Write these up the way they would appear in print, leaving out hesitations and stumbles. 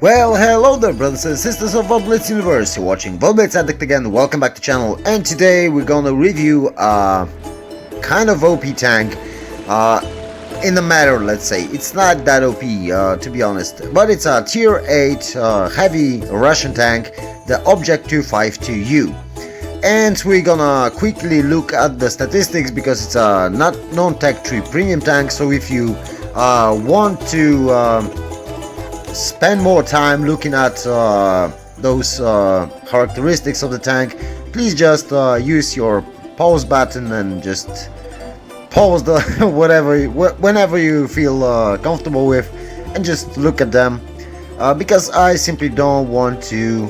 Well, hello there, brothers and sisters of WoT Blitz universe. You're watching WoT Blitz Addict again. Welcome back to the channel. And today we're gonna review a kind of OP tank. In the matter, let's say it's not that OP, to be honest, but it's a tier 8 heavy Russian tank, the Obj 252U. And we're gonna quickly look at the statistics because it's a not non-tech 3 premium tank. So if you want to spend more time looking at those characteristics of the tank, please just use your pause button and just pause the whenever you feel comfortable with, and just look at them, because I simply don't want to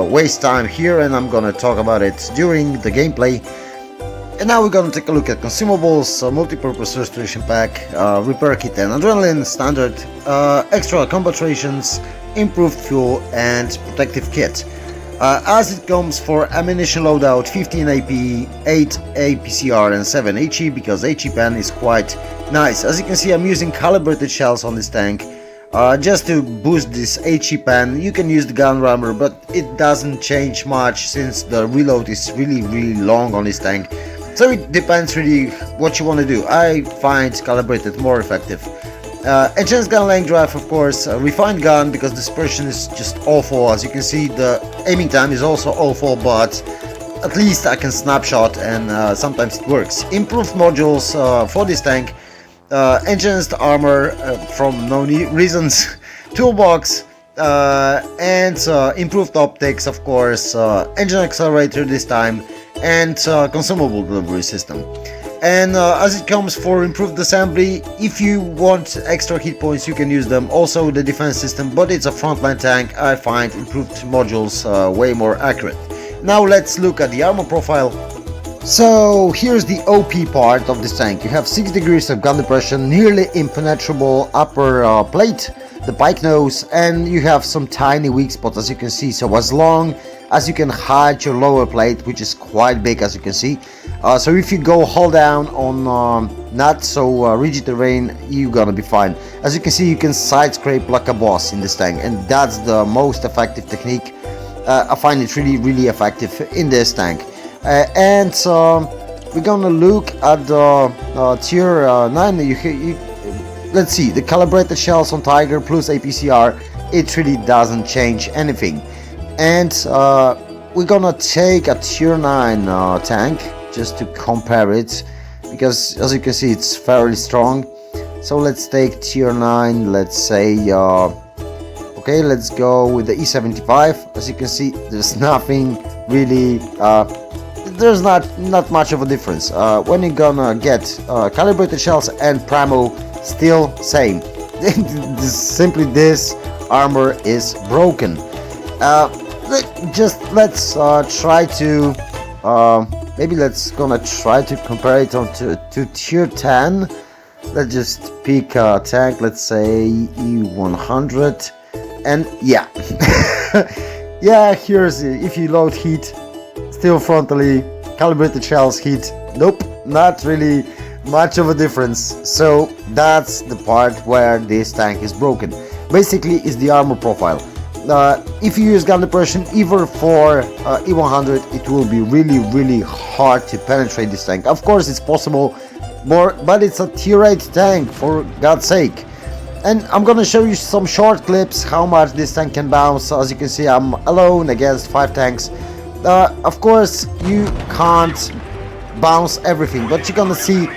waste time here, and I'm gonna talk about it during the gameplay. And now we're gonna take a look at consumables, multi-purpose restoration pack, repair kit and adrenaline, standard, extra combat rations, improved fuel and protective kit. As it comes for ammunition loadout, 15 AP, 8 APCR and 7 HE, because HE pen is quite nice. As you can see, I'm using calibrated shells on this tank. Just to boost this HE pen, you can use the gun rammer, but it doesn't change much since the reload is really long on this tank. So it depends really what you want to do. I find calibrated more effective. Enhanced gun length drive, of course, refined gun because dispersion is just awful. As you can see, the aiming time is also awful, but at least I can snapshot, and sometimes it works. Improved modules for this tank, enhanced armor from no reasons, toolbox, and improved optics, of course, engine accelerator this time, and consumable delivery system. And as it comes for improved assembly, if you want extra hit points you can use them. Also the defense system, but it's a frontline tank. I find improved modules way more accurate. Now let's look at the armor profile. So here's the OP part of this tank. You have 6 degrees of gun depression, nearly impenetrable upper plate, the pike nose, and you have some tiny weak spots, as you can see. So as long as you can hide your lower plate, which is quite big, as you can see, so if you go hold down on not so rigid terrain, you're gonna be fine. As you can see, you can side scrape like a boss in this tank, and that's the most effective technique. I find it really effective in this tank. And we're gonna look at the tier 9. Let's see, the calibrated shells on Tiger plus APCR, it really doesn't change anything. And we're gonna take a tier 9 tank just to compare it, because as you can see it's fairly strong. So let's take tier 9, let's say, okay, let's go with the E75. As you can see, there's nothing really, there's not much of a difference. When you're gonna get calibrated shells and Pramo, still same. Simply this armor is broken. Let's try to maybe gonna try to compare it to tier 10. Let's just pick a tank, let's say E100, and yeah. Yeah, here's if you load heat, still frontally, calibrated shells heat, nope, not really much of a difference. So that's the part where this tank is broken. Basically is the armor profile. If you use gun depression either for E100, it will be really hard to penetrate this tank. Of course it's possible, but it's a tier 8 tank, for God's sake. And I'm gonna show you some short clips how much this tank can bounce. As you can see, I'm alone against 5 tanks. Of course you can't bounce everything, but you're gonna see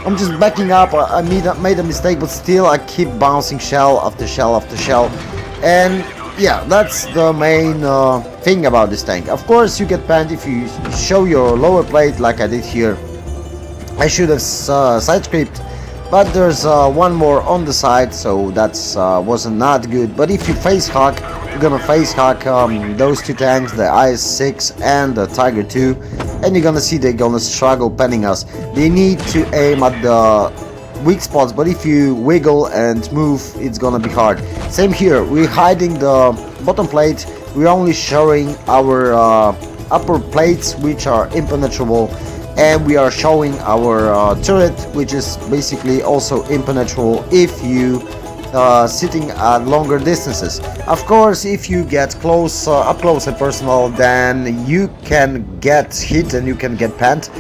I'm just backing up. I made a mistake, but still I keep bouncing shell after shell after shell. And yeah, that's the main thing about this tank. Of course you get panned if you show your lower plate like I did here. I should have side scraped, but there's one more on the side, so that's wasn't not good. But if you face hack, you're gonna face hack those 2 tanks, the IS-6 and the Tiger 2, and you're gonna see they're gonna struggle penning us. They need to aim at the weak spots, but if you wiggle and move, it's gonna be hard. Same here, we're hiding the bottom plate, we're only showing our upper plates, which are impenetrable, and we are showing our turret, which is basically also impenetrable if you sitting at longer distances. Of course, if you get close, up close and personal, then you can get hit and you can get panned.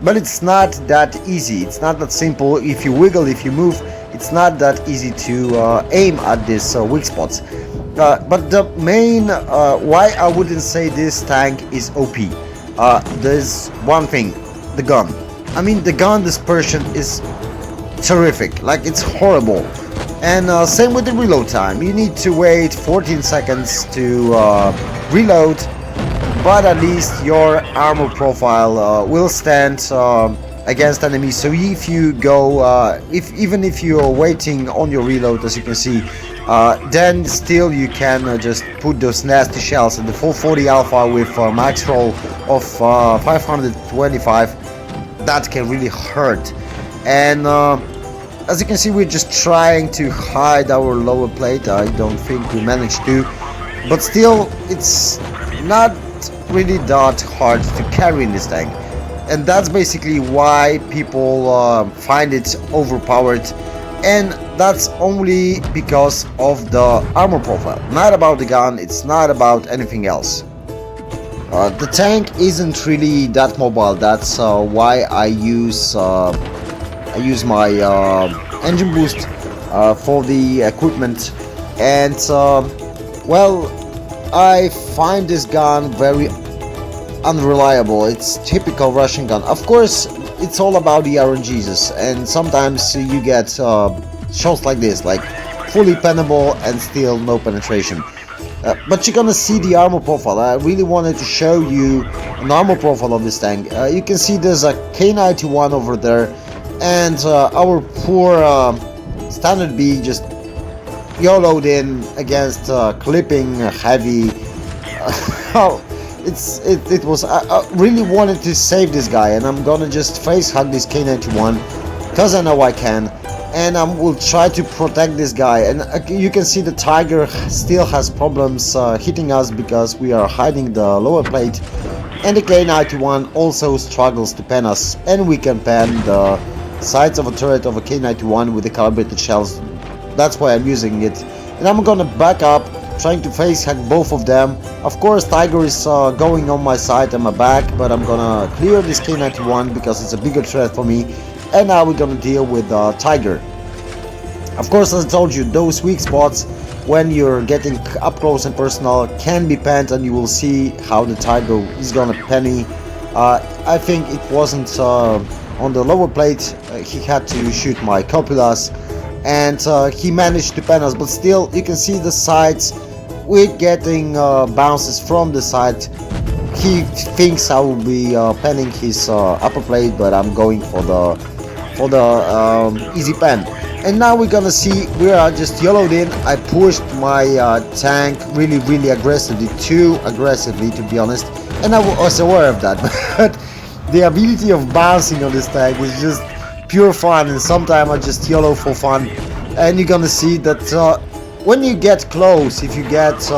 But it's not that easy. It's not that simple. If you wiggle, if you move, it's not that easy to aim at these weak spots. But the main why I wouldn't say this tank is OP. There's one thing, the gun. I mean, the gun dispersion is terrific. Like, it's horrible. And same with the reload time. You need to wait 14 seconds to reload, but at least your armor profile will stand against enemies. So if you go, even if you're waiting on your reload, as you can see, then still you can just put those nasty shells in the full 40 alpha with max roll of 525. That can really hurt. And as you can see, we're just trying to hide our lower plate. I don't think we managed to, but still, it's not really that hard to carry in this tank, and that's basically why people find it overpowered, and that's only because of the armor profile, not about the gun. It's not about anything else. The tank isn't really that mobile. That's why I use my engine boost for the equipment, and well, I find this gun very unreliable. It's typical Russian gun. Of course, it's all about the RNGs, and sometimes you get shots like this, like fully pennable and still no penetration. But you're gonna see the armor profile. I really wanted to show you an armor profile of this tank. You can see there's a K91 over there, and our poor standard B just YOLO'd in against clipping heavy. It was. I really wanted to save this guy, and I'm gonna just face hug this K91 because I know I can, and I will try to protect this guy. And you can see the Tiger still has problems hitting us because we are hiding the lower plate, and the K91 also struggles to pen us, and we can pen the sides of a turret of a K91 with the calibrated shells. That's why I'm using it, and I'm gonna back up, trying to face hack both of them. Of course, Tiger is going on my side and my back, but I'm gonna clear this K91 because it's a bigger threat for me, and now we're gonna deal with Tiger. Of course, as I told you, those weak spots when you're getting up close and personal can be penned, and you will see how the Tiger is gonna pen me. I think it wasn't on the lower plate. He had to shoot my copulas, and he managed to pen us, but still you can see the sides. We're getting bounces from the side. He thinks I will be penning his upper plate, but I'm going for the easy pen. And now we're gonna see, we are just YOLO'd in. I pushed my tank really aggressively, too aggressively to be honest, and I was aware of that. But the ability of bouncing on this tank is just pure fun, and sometimes I just YOLO for fun. And you're gonna see that when you get close, if you get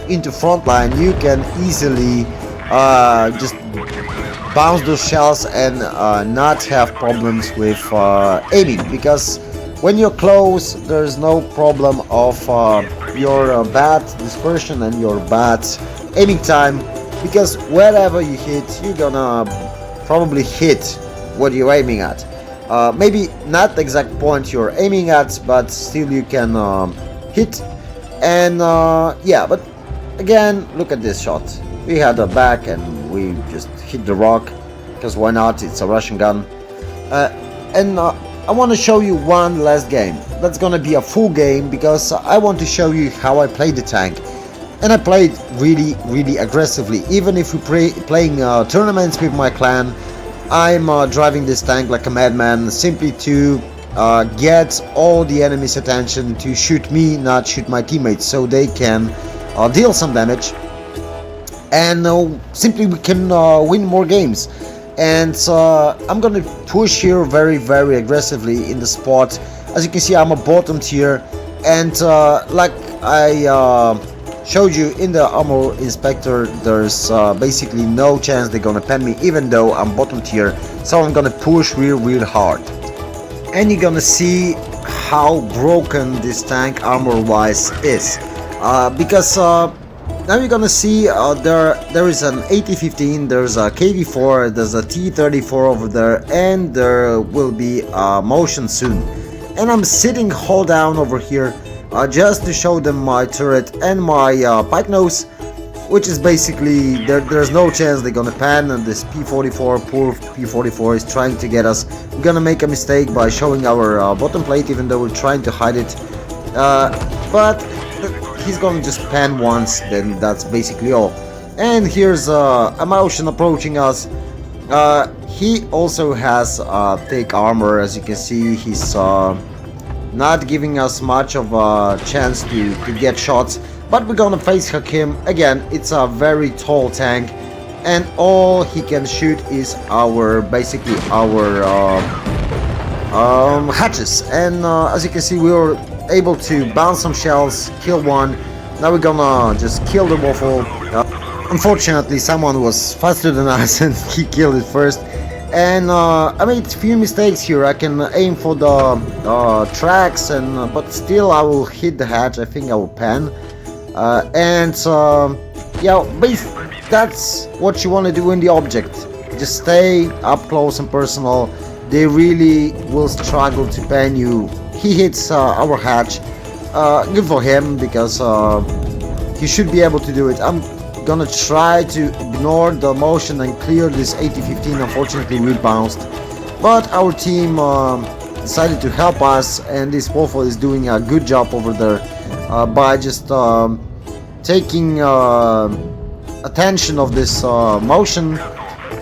into front line, you can easily just bounce those shells and not have problems with aiming, because when you're close, there's no problem of your bad dispersion and your bad aiming time, because wherever you hit, you're gonna probably hit what you're aiming at. Maybe not the exact point you're aiming at, but still you can hit. And yeah, but again, look at this shot. We had a back and we just hit the rock, because why not? It's a Russian gun. And I want to show you one last game. That's gonna be a full game, because I want to show you how I play the tank. And I played really aggressively. Even if we're playing tournaments with my clan, I'm driving this tank like a madman, simply to get all the enemy's attention to shoot me, not shoot my teammates, so they can deal some damage, and simply we can win more games. And I'm gonna push here very aggressively in the spot. As you can see, I'm a bottom tier, and like I showed you in the armor inspector, there's basically no chance they're gonna pen me, even though I'm bottom tier. So I'm gonna push real hard, and you're gonna see how broken this tank armor-wise is, because now you're gonna see there is an AT-15, there's a KV-4, there's a T-34 over there, and there will be a motion soon. And I'm sitting hull down over here just to show them my turret and my pike nose, which is basically there's no chance they're gonna pan, and this P-44, poor P-44 is trying to get us. We're gonna make a mistake by showing our bottom plate, even though we're trying to hide it, but he's gonna just pan once, then that's basically all. And here's a motion approaching us. He also has thick armor, as you can see. He's not giving us much of a chance to get shots, but we're gonna face hack him again. It's a very tall tank, and all he can shoot is basically our hatches. And as you can see, we were able to bounce some shells, kill one. Now we're gonna just kill the waffle. Unfortunately, someone was faster than us and he killed it first. And I made a few mistakes here. I can aim for the tracks, and but still I will hit the hatch. I think I will pan. Yeah, that's what you want to do in the object. Just stay up close and personal. They really will struggle to pan you. He hits our hatch. Good for him, because he should be able to do it. I'm gonna try to ignore the motion and clear this AT-15. Unfortunately, we bounced, but our team decided to help us, and this waffle is doing a good job over there by just taking attention of this motion.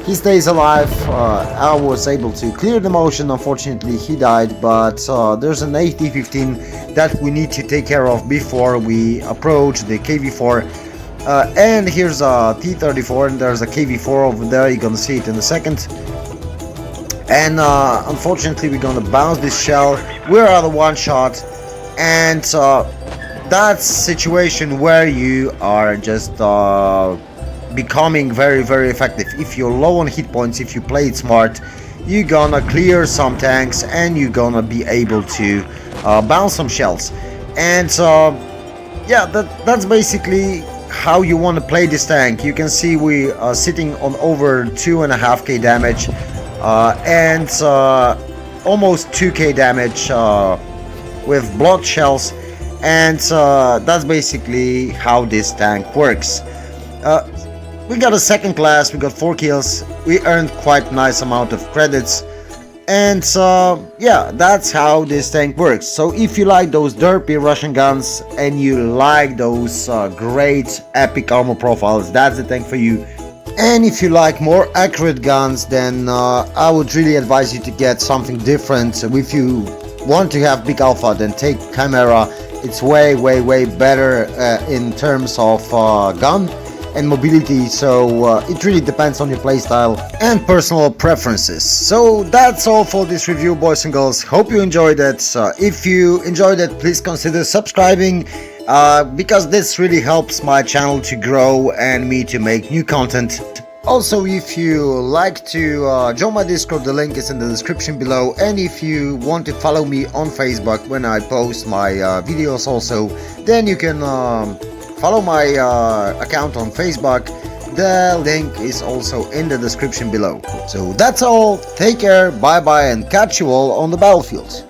He stays alive. I was able to clear the motion. Unfortunately, he died, but there's an AT-15 that we need to take care of before we approach the KV-4. And here's a T-34, and there's a KV-4 over there. You're gonna see it in a second. And unfortunately, we're gonna bounce this shell. We're out of one shot, and that's a situation where you are just becoming very, very effective. If you're low on hit points, if you play it smart, you're gonna clear some tanks, and you're gonna be able to bounce some shells. And yeah, that's basically how you want to play this tank. You can see we are sitting on over 2.5k damage, and almost 2k damage with blocked shells, and that's basically how this tank works. We got a second class, we got 4 kills, we earned quite nice amount of credits, and yeah, that's how this tank works. So if you like those derpy Russian guns and you like those great epic armor profiles, that's the tank for you. And if you like more accurate guns, then I would really advise you to get something different. If you want to have big alpha, then take Chimera. It's way better in terms of gun and mobility, so it really depends on your playstyle and personal preferences. So that's all for this review, boys and girls. Hope you enjoyed it. If you enjoyed it, please consider subscribing, because this really helps my channel to grow and me to make new content. Also, if you like to join my Discord, the link is in the description below, and if you want to follow me on Facebook when I post my videos also, then you can follow my account on Facebook. The link is also in the description below. So that's all. Take care, bye bye, and catch you all on the battlefield.